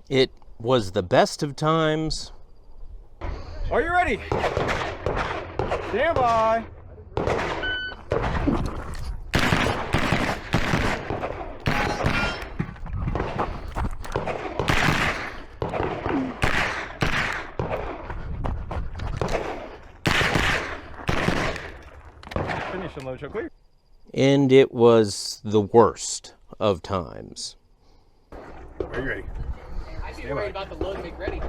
It was the best of times. Are you ready? Stand by. Finish and load show clear. And it was the worst of times. Are you ready? I'd be worried about the load and make ready.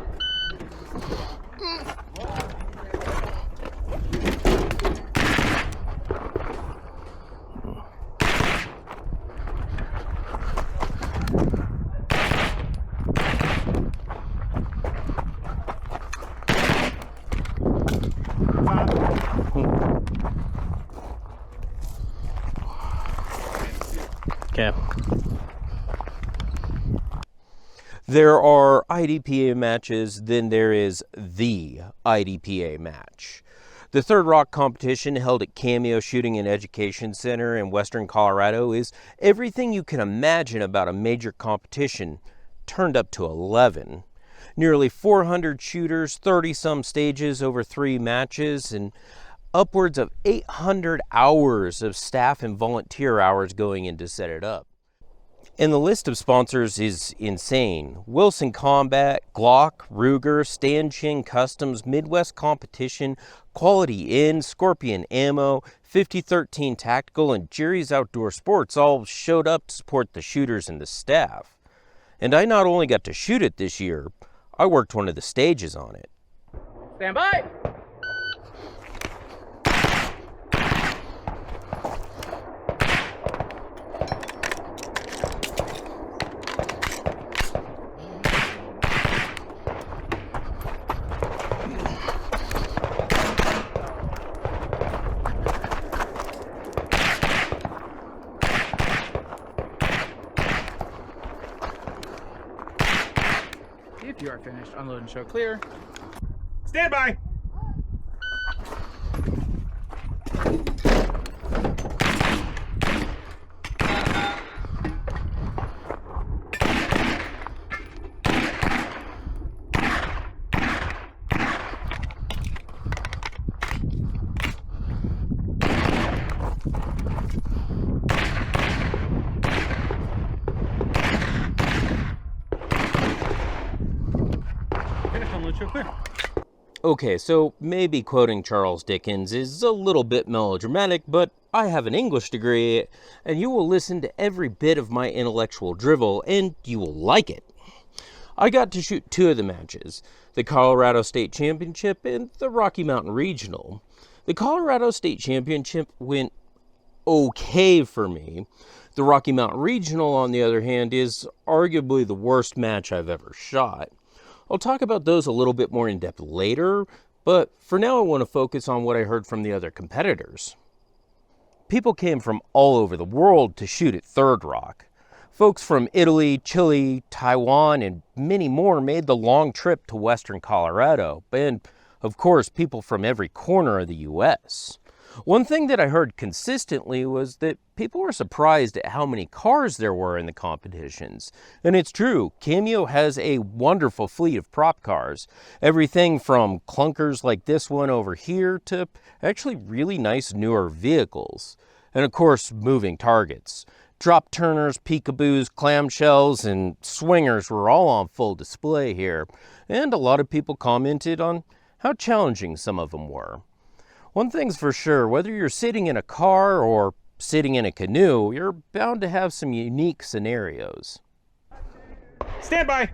Okay. There are IDPA matches, then there is the IDPA match. The Third Rock competition, held at Cameo Shooting and Education Center in Western Colorado, is everything you can imagine about a major competition turned up to 11. Nearly 400 shooters, 30-some stages over 3 matches, and upwards of 800 hours of staff and volunteer hours going in to set it up. And the list of sponsors is insane. Wilson Combat, Glock, Ruger, Stanchion Customs, Midwest Competition, Quality Inn, Scorpion Ammo, 5013 Tactical, and Jerry's Outdoor Sports all showed up to support the shooters and the staff. And I not only got to shoot it this year, I worked one of the stages on it. Stand by. If you are finished, unload and show clear. Stand by. Finish unload show clear. Okay, so maybe quoting Charles Dickens is a little bit melodramatic, but I have an English degree, and you will listen to every bit of my intellectual drivel, and you will like it. I got to shoot 2 of the matches, the Colorado State Championship and the Rocky Mountain Regional. The Colorado State Championship went okay for me. The Rocky Mountain Regional, on the other hand, is arguably the worst match I've ever shot. I'll talk about those a little bit more in depth later, but for now I want to focus on what I heard from the other competitors. People came from all over the world to shoot at Third Rock. Folks from Italy, Chile, Taiwan, and many more made the long trip to Western Colorado, and of course people from every corner of the U.S. One thing that I heard consistently was that people were surprised at how many cars there were in the competitions. And it's true, Cameo has a wonderful fleet of prop cars. Everything from clunkers like this one over here to actually really nice newer vehicles. And of course, moving targets. Drop turners, peekaboos, clamshells, and swingers were all on full display here. And a lot of people commented on how challenging some of them were. One thing's for sure, whether you're sitting in a car or sitting in a canoe, you're bound to have some unique scenarios. Stand by.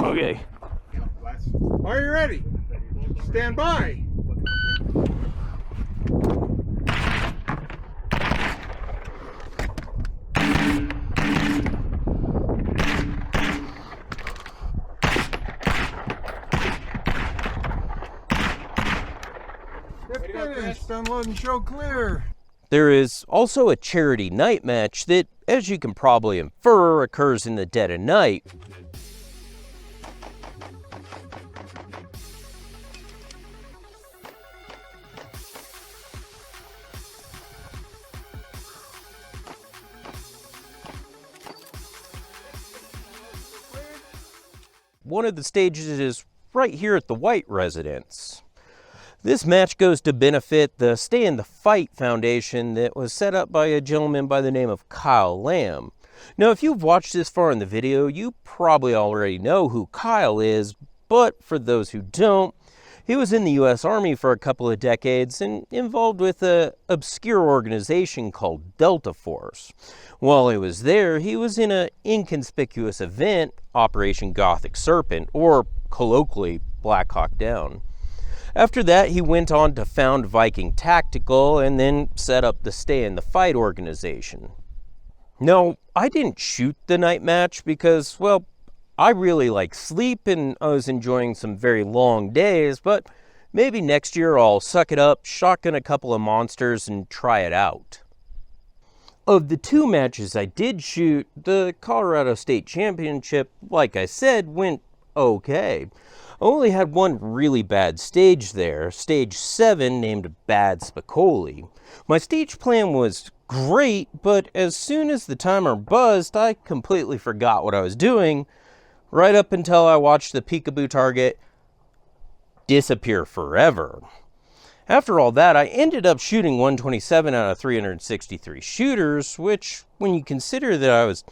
Okay. Are you ready? Stand by. Finished. Unload and show clear. There is also a charity night match that, as you can probably infer, occurs in the dead of night. One of the stages is right here at the White residence. This match goes to benefit the Stay in the Fight Foundation that was set up by a gentleman by the name of Kyle Lamb. Now, if you've watched this far in the video, you probably already know who Kyle is, but for those who don't, he was in the U.S. Army for a couple of decades and involved with an obscure organization called Delta Force. While he was there, he was in an inconspicuous event, Operation Gothic Serpent, or colloquially Black Hawk Down. After that, he went on to found Viking Tactical and then set up the Stay in the Fight organization. No, I didn't shoot the night match because, well, I really like sleep and I was enjoying some very long days, but maybe next year I'll suck it up, shotgun a couple of monsters, and try it out. Of the two matches I did shoot, the Colorado State Championship, like I said, went okay. I only had one really bad stage there, stage 7, named Bad Spicoli. My stage plan was great, but as soon as the timer buzzed, I completely forgot what I was doing, right up until I watched the peekaboo target disappear forever. After all that, I ended up shooting 127 out of 363 shooters, which, when you consider that I was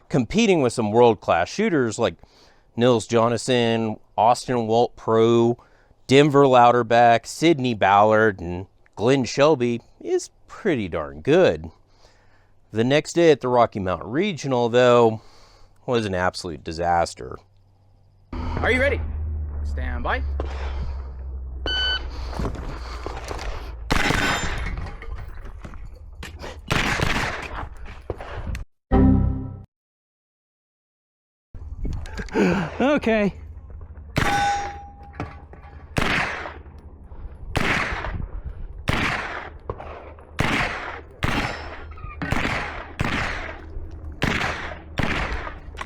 competing with some world-class shooters like Nils Jonasson, Austin Walt Pro, Denver Louderback, Sidney Ballard, and Glenn Shelby, is pretty darn good. The next day at the Rocky Mountain Regional, though, was an absolute disaster. Are you ready? Stand by. Okay.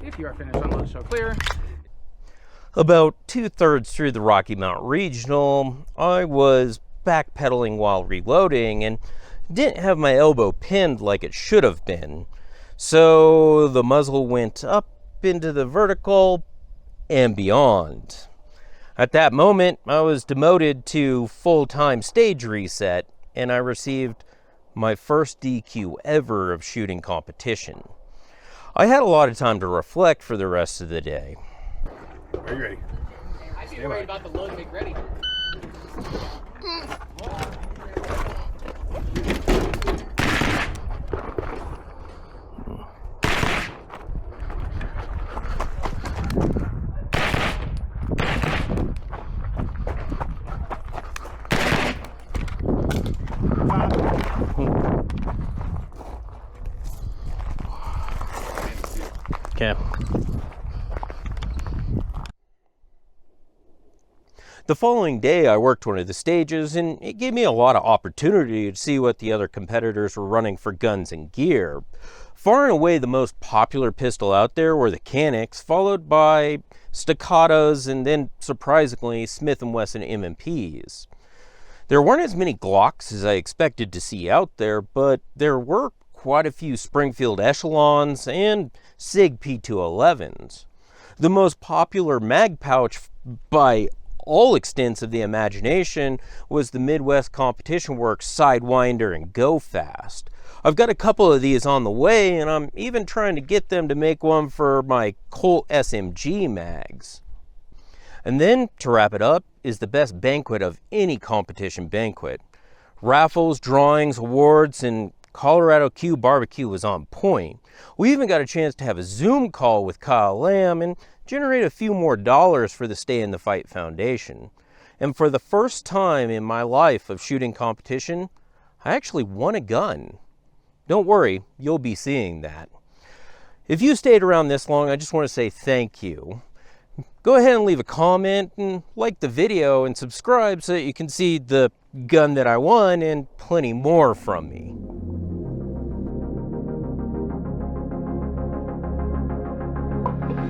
If you are finished, unload show clear. About 2/3 through the Rocky Mountain Regional, I was backpedaling while reloading and didn't have my elbow pinned like it should have been. So the muzzle went up into the vertical and beyond. At that moment, I was demoted to full-time stage reset, and I received my first DQ ever of shooting competition. I had a lot of time to reflect for the rest of the day. Are you ready? I'd be worried about the load and make ready. Okay. The following day, I worked one of the stages, and it gave me a lot of opportunity to see what the other competitors were running for guns and gear. Far and away, the most popular pistol out there were the Canics, followed by Staccatos, and then, surprisingly, Smith & Wesson M&Ps. There weren't as many Glocks as I expected to see out there, but there were quite a few Springfield Echelons and SIG P211s. The most popular mag pouch by all extents of the imagination was the Midwest Competition Works Sidewinder and Go Fast. I've got a couple of these on the way, and I'm even trying to get them to make one for my Colt SMG mags. And then, to wrap it up, is the best banquet of any competition banquet. Raffles, drawings, awards, and Colorado Q barbecue was on point. We even got a chance to have a Zoom call with Kyle Lamb and generate a few more dollars for the Stay in the Fight Foundation. And for the first time in my life of shooting competition, I actually won a gun. Don't worry, you'll be seeing that. If you stayed around this long, I just want to say thank you. Go ahead and leave a comment and like the video and subscribe so that you can see the gun that I won and plenty more from me.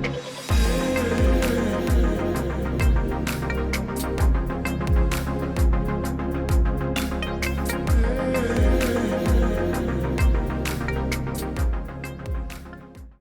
Clear.